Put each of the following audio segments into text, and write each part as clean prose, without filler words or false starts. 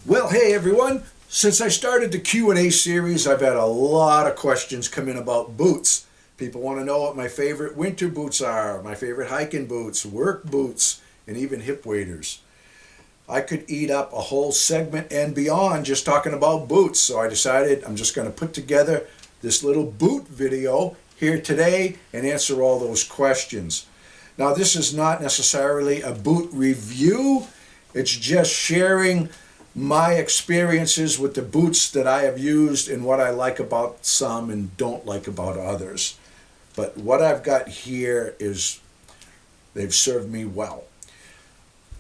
Well, hey everyone. Since I started the Q&A series, I've had a lot of questions come in about boots. People want to know what my favorite winter boots are, my favorite hiking boots, work boots, and even hip waders. I could eat up a whole segment and beyond just talking about boots, so I decided I'm just going to put together this little boot video here today and answer all those questions. Now, this is not necessarily a boot review. It's just sharing my experiences with the boots that I have used and what I like about some and don't like about others. But what I've got here is they've served me well.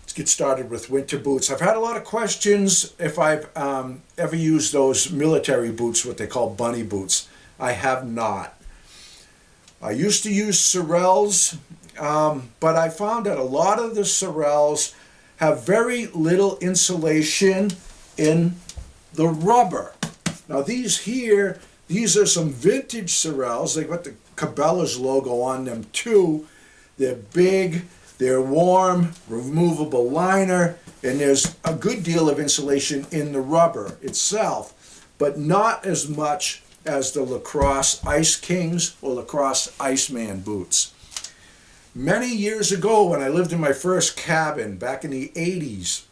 Let's get started with winter boots. I've had a lot of questions if I've ever used those military boots, what they call bunny boots. I have not. I used to use Sorels, but I found that a lot of the Sorels have very little insulation in the rubber. Now these are some vintage Sorels. They got the Cabela's logo on them too. They're big, they're warm, removable liner, and there's a good deal of insulation in the rubber itself, but not as much as the Lacrosse Ice Kings or Lacrosse Iceman boots. Many years ago, when I lived in my first cabin back in the 80s,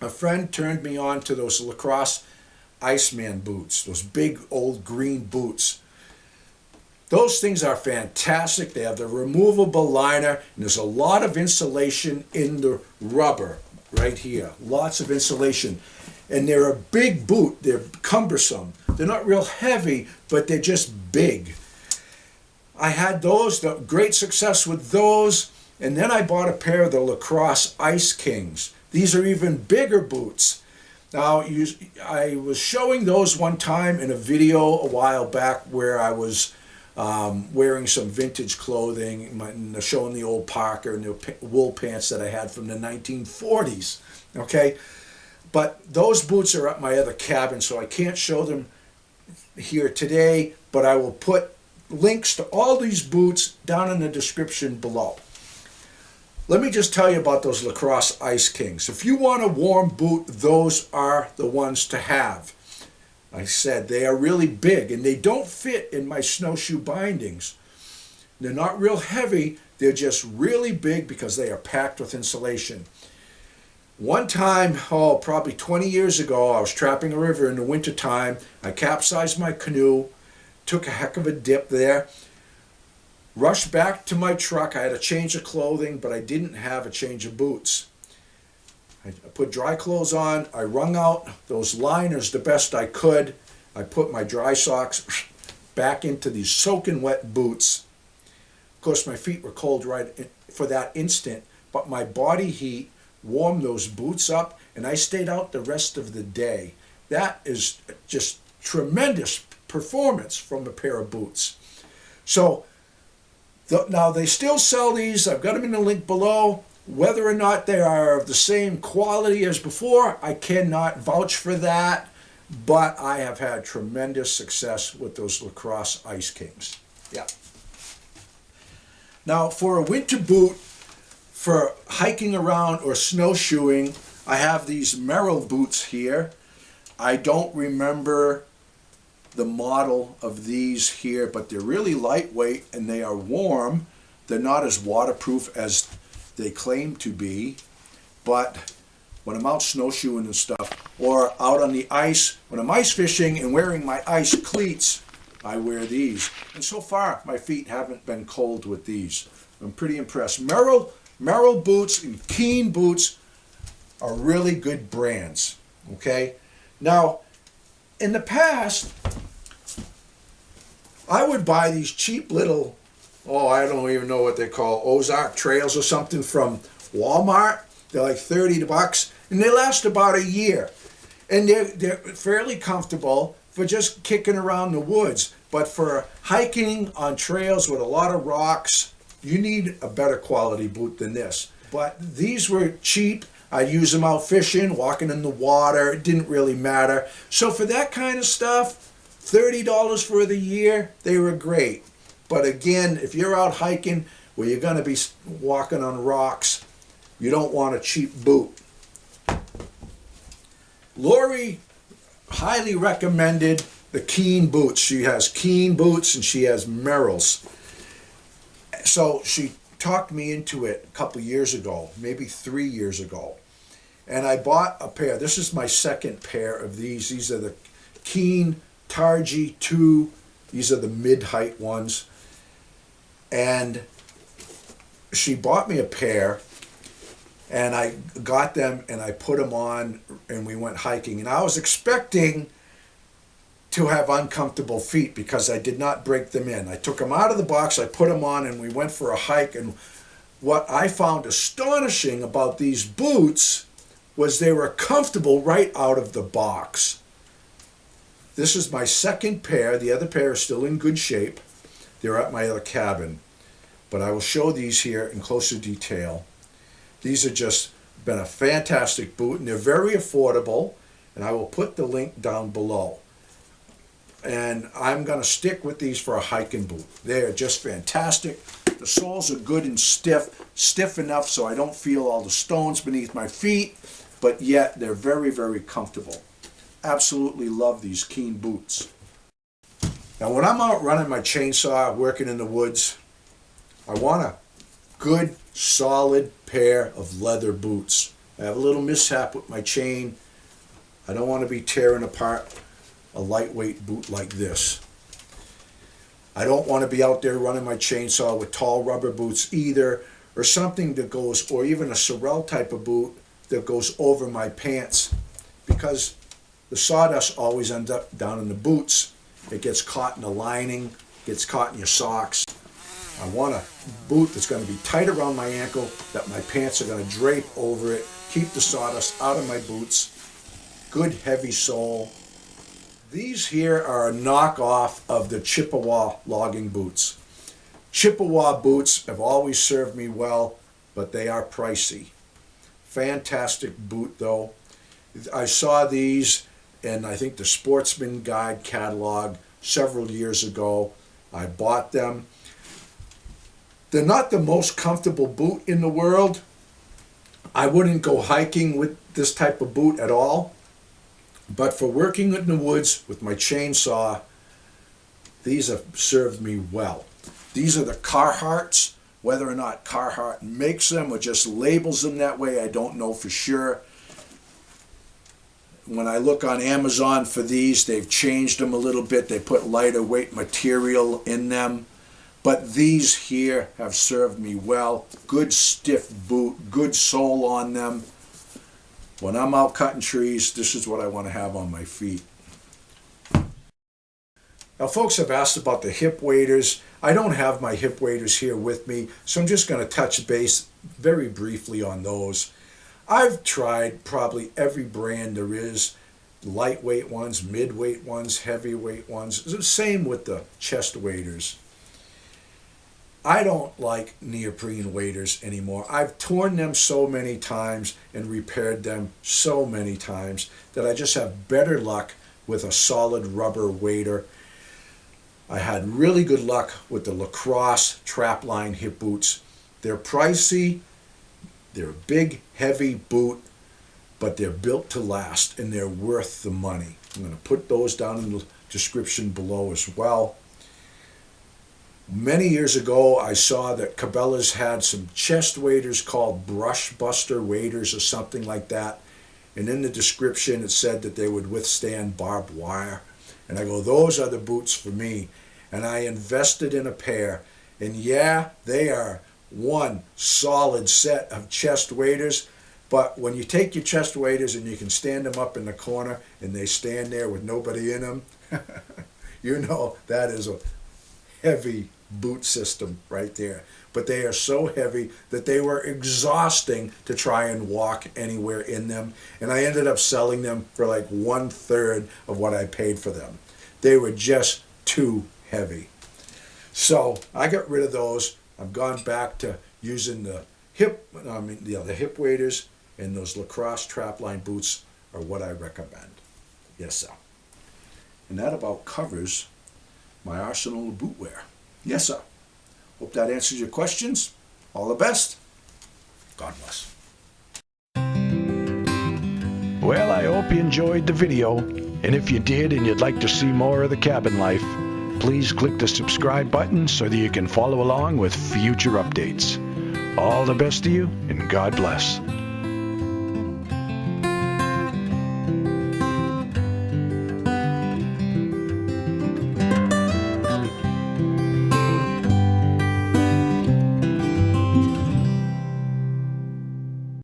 a friend turned me on to those Lacrosse Iceman boots, those big old green boots. Those things are fantastic. They have the removable liner, and there's a lot of insulation in the rubber right here. Lots of insulation. And they're a big boot. They're cumbersome. They're not real heavy, but they're just big. I had those, great success with those, and then I bought a pair of the Lacrosse Ice Kings. These are even bigger boots. Now, I was showing those one time in a video a while back where I was wearing some vintage clothing, and showing the old Parker and the wool pants that I had from the 1940s, okay? But those boots are at my other cabin, so I can't show them here today, but I will put links to all these boots down in the description below. Let me just tell you about those Lacrosse Ice Kings. If you want a warm boot, those are the ones to have. I said they are really big and they don't fit in my snowshoe bindings. They're not real heavy, they're just really big because they are packed with insulation. One time, probably 20 years ago, I was trapping a river in the wintertime. I capsized my canoe, took a heck of a dip there, rushed back to my truck. I had a change of clothing, but I didn't have a change of boots. I put dry clothes on. I wrung out those liners the best I could. I put my dry socks back into these soaking wet boots. Of course, my feet were cold right for that instant, but my body heat warmed those boots up, and I stayed out the rest of the day. That is just tremendous performance from a pair of boots. So now they still sell these. I've got them in the link below. Whether or not they are of the same quality as before, I cannot vouch for that, but I have had tremendous success with those Lacrosse Ice Kings. Yeah. Now, for a winter boot for hiking around or snowshoeing, I have these Merrill Boots here. I don't remember the model of these here, but they're really lightweight and they are warm. They're not as waterproof as they claim to be, but when I'm out snowshoeing and stuff, or out on the ice, when I'm ice fishing and wearing my ice cleats, I wear these. And so far, my feet haven't been cold with these. I'm pretty impressed. Merrill Boots and Keen Boots are really good brands, okay? Now, in the past, I would buy these cheap little, I don't even know what they call, Ozark Trails or something from Walmart. They're like $30, and they last about a year. And they're fairly comfortable for just kicking around the woods. But for hiking on trails with a lot of rocks, you need a better quality boot than this. But these were cheap. I'd use them out fishing, walking in the water. It didn't really matter. So for that kind of stuff, $30 for the year, they were great. But again, if you're out hiking where you're going to be walking on rocks, you don't want a cheap boot. Lori highly recommended the Keen boots. She has Keen boots and she has Merrill's. So she talked me into it a couple years ago, maybe 3 years ago. And I bought a pair. This is my second pair of these. These are the Keen Targy 2. These are the mid-height ones. And she bought me a pair, and I got them and I put them on and we went hiking. And I was expecting to have uncomfortable feet because I did not break them in. I took them out of the box, I put them on, and we went for a hike. And what I found astonishing about these boots was they were comfortable right out of the box. This is my second pair. The other pair is still in good shape. They're at my other cabin. But I will show these here in closer detail. These have just been a fantastic boot, and they're very affordable. And I will put the link down below. And I'm going to stick with these for a hiking boot. They're just fantastic. The soles are good and stiff enough so I don't feel all the stones beneath my feet, but yet they're very, very comfortable. Absolutely love these Keen boots. Now when I'm out running my chainsaw, working in the woods, I want a good, solid pair of leather boots. I have a little mishap with my chain. I don't want to be tearing apart a lightweight boot like this. I don't want to be out there running my chainsaw with tall rubber boots either, or something that goes, or even a Sorel type of boot that goes over my pants, because the sawdust always ends up down in the boots. It gets caught in the lining, gets caught in your socks. I want a boot that's going to be tight around my ankle, that my pants are going to drape over it, keep the sawdust out of my boots, good heavy sole. These here are a knockoff of the Chippewa logging boots. Chippewa boots have always served me well, but they are pricey. Fantastic boot though. I saw these in, I think, the Sportsman Guide catalog several years ago. I bought them. They're not the most comfortable boot in the world. I wouldn't go hiking with this type of boot at all. But for working in the woods with my chainsaw, these have served me well. These are the Carhartts. Whether or not Carhartt makes them or just labels them that way, I don't know for sure. When I look on Amazon for these, they've changed them a little bit. They put lighter weight material in them. But these here have served me well. Good stiff boot, good sole on them. When I'm out cutting trees, this is what I want to have on my feet. Now, folks have asked about the hip waders. I don't have my hip waders here with me, so I'm just going to touch base very briefly on those. I've tried probably every brand there is, lightweight ones, midweight ones, heavyweight ones. It's the same with the chest waders. I don't like neoprene waders anymore. I've torn them so many times and repaired them so many times that I just have better luck with a solid rubber wader. I had really good luck with the Lacrosse trapline hip boots. They're pricey, they're a big, heavy boot, but they're built to last and they're worth the money. I'm going to put those down in the description below as well. Many years ago, I saw that Cabela's had some chest waders called Brush Buster waders or something like that. And in the description, it said that they would withstand barbed wire. And I go, those are the boots for me. And I invested in a pair. And yeah, they are one solid set of chest waders. But when you take your chest waders and you can stand them up in the corner and they stand there with nobody in them, you know that is a heavy boot system right there. But they are so heavy that they were exhausting to try and walk anywhere in them. And I ended up selling them for like 1/3 of what I paid for them. They were just too heavy. So I got rid of those. I've gone back to using the hip waders, and those Lacrosse trapline boots are what I recommend. Yes, sir. And that about covers my arsenal of boot wear. Yes, sir. Hope that answers your questions. All the best. God bless. Well, I hope you enjoyed the video, and if you did and you'd like to see more of the cabin life, please click the subscribe button so that you can follow along with future updates. All the best to you, and God bless.